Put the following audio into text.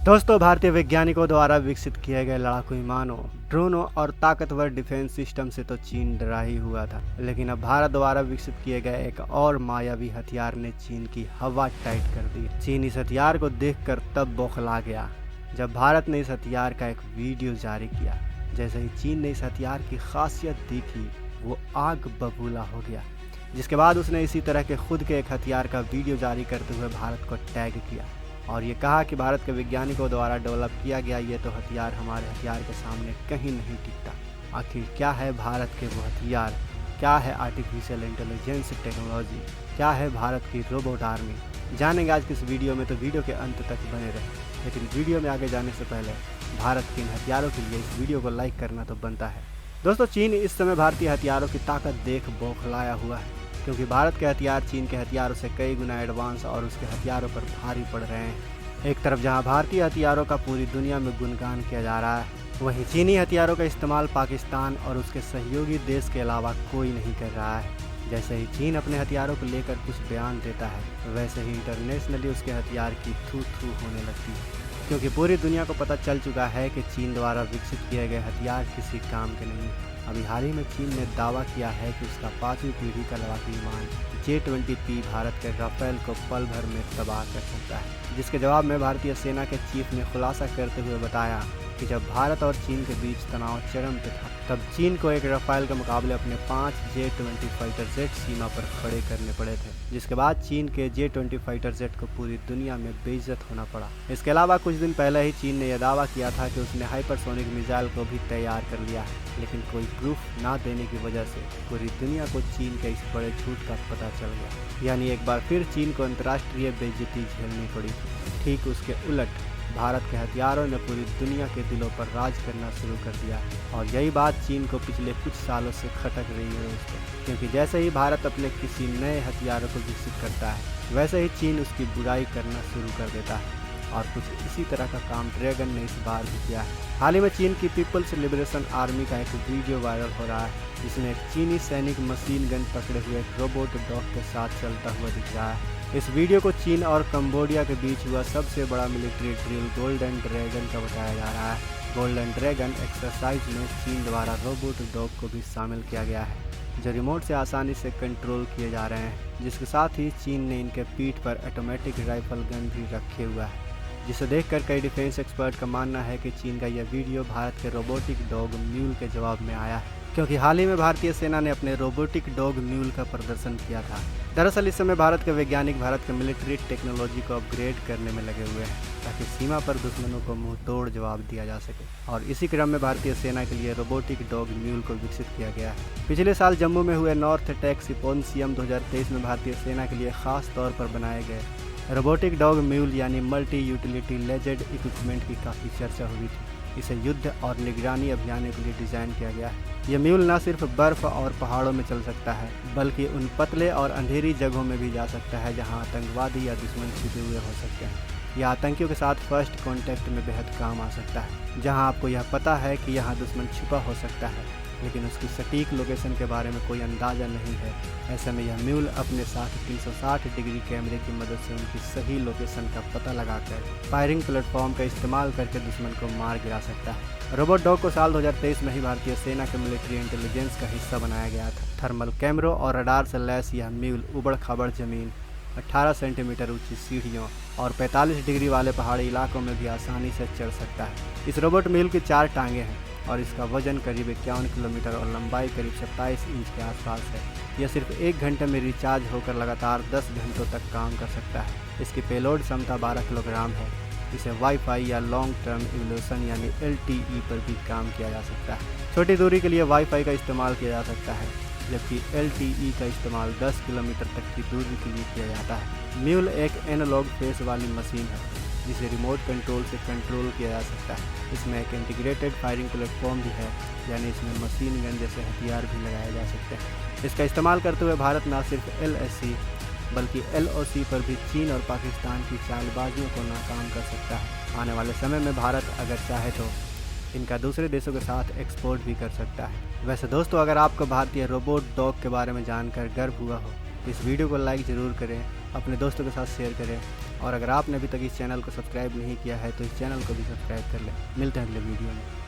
दोस्तों, भारतीय वैज्ञानिकों द्वारा विकसित किए गए लड़ाकू विमानों, ड्रोनों और ताकतवर डिफेंस सिस्टम से तो चीन डरा ही हुआ था। लेकिन अब भारत द्वारा विकसित किए गए एक और मायावी हथियार ने चीन की हवा टाइट कर दी। चीन इस हथियार को देखकर तब बौखला गया जब भारत ने इस हथियार का एक वीडियो जारी किया। जैसे ही चीन ने इस हथियार की खासियत देखी, वो आग बबूला हो गया। जिसके बाद उसने इसी तरह के खुद के एक हथियार का वीडियो जारी करते हुए भारत को टैग किया और ये कहा कि भारत के वैज्ञानिकों द्वारा डेवलप किया गया ये तो हथियार हमारे हथियार के सामने कहीं नहीं टिकता। आखिर क्या है भारत के वो हथियार, क्या है आर्टिफिशियल इंटेलिजेंस टेक्नोलॉजी, क्या है भारत की रोबोट आर्मी, जानेंगे आज के इस वीडियो में। तो वीडियो के अंत तक बने रहे। लेकिन वीडियो में आगे जाने से पहले भारत के इन हथियारों के लिए इस वीडियो को लाइक करना तो बनता है। दोस्तों, चीन इस समय भारतीय हथियारों की ताकत देख बौखलाया हुआ है, क्योंकि भारत के हथियार चीन के हथियारों से कई गुना एडवांस और उसके हथियारों पर भारी पड़ रहे हैं। एक तरफ जहां भारतीय हथियारों का पूरी दुनिया में गुणगान किया जा रहा है, वहीं चीनी हथियारों का इस्तेमाल पाकिस्तान और उसके सहयोगी देश के अलावा कोई नहीं कर रहा है। जैसे ही चीन अपने हथियारों को लेकर कुछ बयान देता है, वैसे ही इंटरनेशनली उसके हथियार की थू थू होने लगती है, क्योंकि पूरी दुनिया को पता चल चुका है कि चीन द्वारा विकसित किए गए हथियार किसी काम के नहीं। अभी हाल ही में चीन ने दावा किया है कि उसका 5वीं पीढ़ी का लड़ाकू विमान J-20P भारत के राफेल को पल भर में तबाह कर सकता है। जिसके जवाब में भारतीय सेना के चीफ ने खुलासा करते हुए बताया कि जब भारत और चीन के बीच तनाव चरम पे था, तब चीन को एक राफेल के मुकाबले अपने 5 J-20 फाइटर जेट सीमा पर खड़े करने पड़े थे। जिसके बाद चीन के J-20 फाइटर जेट को पूरी दुनिया में बेइज्जत होना पड़ा। इसके अलावा कुछ दिन पहले ही चीन ने यह दावा किया था कि उसने हाइपरसोनिक मिसाइल को भी तैयार कर लिया है, लेकिन कोई प्रूफ ना देने की वजह से पूरी दुनिया को चीन के इस बड़े झूठ का पता चल गया। यानी एक बार फिर चीन को अंतर्राष्ट्रीय बेइज्जती झेलनी पड़ी। ठीक उसके उलट भारत के हथियारों ने पूरी दुनिया के दिलों पर राज करना शुरू कर दिया और यही बात चीन को पिछले कुछ सालों से खटक रही है दोस्तों, क्योंकि जैसे ही भारत अपने किसी नए हथियारों को विकसित करता है, वैसे ही चीन उसकी बुराई करना शुरू कर देता है। और कुछ इसी तरह का काम ड्रैगन ने इस बार भी किया है। हाल ही में चीन की पीपल्स लिबरेशन आर्मी का एक वीडियो वायरल हो रहा है, जिसमें एक चीनी सैनिक मशीन गन पकड़े हुए एक रोबोट डॉग के साथ चलता हुआ दिख रहा है। इस वीडियो को चीन और कंबोडिया के बीच हुआ सबसे बड़ा मिलिट्री ड्रिल गोल्डन ड्रैगन का बताया जा रहा है। गोल्डन ड्रैगन एक्सरसाइज में चीन द्वारा रोबोट डॉग को भी शामिल किया गया है, जो रिमोट से आसानी से कंट्रोल किए जा रहे हैं। जिसके साथ ही चीन ने इनके पीठ पर ऑटोमेटिक राइफल गन भी रखे हुआ है, जिसे देखकर कई डिफेंस एक्सपर्ट का मानना है कि चीन का यह वीडियो भारत के रोबोटिक डॉग म्यूल के जवाब में आया है, क्योंकि हाल ही में भारतीय सेना ने अपने रोबोटिक डॉग म्यूल का प्रदर्शन किया था। दरअसल इस समय भारत के वैज्ञानिक भारत के मिलिट्री टेक्नोलॉजी को अपग्रेड करने में लगे हुए हैं, ताकि सीमा पर दुश्मनों को मुंह तोड़ जवाब दिया जा सके। और इसी क्रम में भारतीय सेना के लिए रोबोटिक डॉग म्यूल को विकसित किया गया है। पिछले साल जम्मू में हुए नॉर्थ अटैक सिम्पोसियम 2023 में भारतीय सेना के लिए खास तौर पर बनाए गए रोबोटिक डॉग म्यूल यानी मल्टी यूटिलिटी लेजेड इक्विपमेंट की काफ़ी चर्चा हुई थी। इसे युद्ध और निगरानी अभियानों के लिए डिज़ाइन किया गया है। यह म्यूल न सिर्फ बर्फ़ और पहाड़ों में चल सकता है, बल्कि उन पतले और अंधेरी जगहों में भी जा सकता है जहां आतंकवादी या दुश्मन छिपे हुए हो सकते हैं। यह आतंकियों के साथ फर्स्ट कॉन्टैक्ट में बेहद काम आ सकता है, जहां आपको यह पता है कि यहाँ दुश्मन छुपा हो सकता है, लेकिन उसकी सटीक लोकेशन के बारे में कोई अंदाज़ा नहीं है। ऐसे में यह म्यूल अपने साथ 360 डिग्री कैमरे की मदद से उनकी सही लोकेशन का पता लगाकर फायरिंग प्लेटफॉर्म का इस्तेमाल करके दुश्मन को मार गिरा सकता है। रोबोट डॉग को साल 2023 में ही भारतीय सेना के मिलिट्री इंटेलिजेंस का हिस्सा बनाया गया था। थर्मल कैमरों और रडार से लैस यह म्यूल उबड़ खाबड़ जमीन, 18 सेंटीमीटर ऊंची सीढ़ियों और 45 डिग्री वाले पहाड़ी इलाकों में भी आसानी से चढ़ सकता है। इस रोबोट म्यूल की 4 टांगें हैं और इसका वजन करीब 51 किलोमीटर और लंबाई करीब 27 इंच के आसपास है। यह सिर्फ 1 घंटे में रिचार्ज होकर लगातार 10 घंटों तक काम कर सकता है। इसकी पेलोड क्षमता 12 किलोग्राम है। इसे वाईफाई या लॉन्ग टर्म इवोल्यूशन यानी LTE पर भी काम किया जा सकता है। छोटी दूरी के लिए वाईफाई का इस्तेमाल किया जा सकता है, जबकि LTE का इस्तेमाल 10 किलोमीटर तक की दूरी के लिए किया जाता है। म्यूल एक एनालॉग फेस वाली मशीन है, जिसे रिमोट कंट्रोल से कंट्रोल किया जा सकता है। इसमें एक इंटीग्रेटेड फायरिंग प्लेटफॉर्म भी है, यानी इसमें मशीन गन जैसे हथियार भी लगाए जा सकते हैं। इसका इस्तेमाल करते हुए भारत न सिर्फ LAC बल्कि LOC पर भी चीन और पाकिस्तान की चालबाजियों को नाकाम कर सकता है। आने वाले समय में भारत अगर चाहे तो इनका दूसरे देशों के साथ एक्सपोर्ट भी कर सकता है। वैसे दोस्तों, अगर आपको भारतीय रोबोट डॉग के बारे में जानकर गर्व हुआ हो, इस वीडियो को लाइक ज़रूर करें, अपने दोस्तों के साथ शेयर करें और अगर आपने अभी तक इस चैनल को सब्सक्राइब नहीं किया है तो इस चैनल को भी सब्सक्राइब कर लें। मिलते हैं अगले वीडियो में।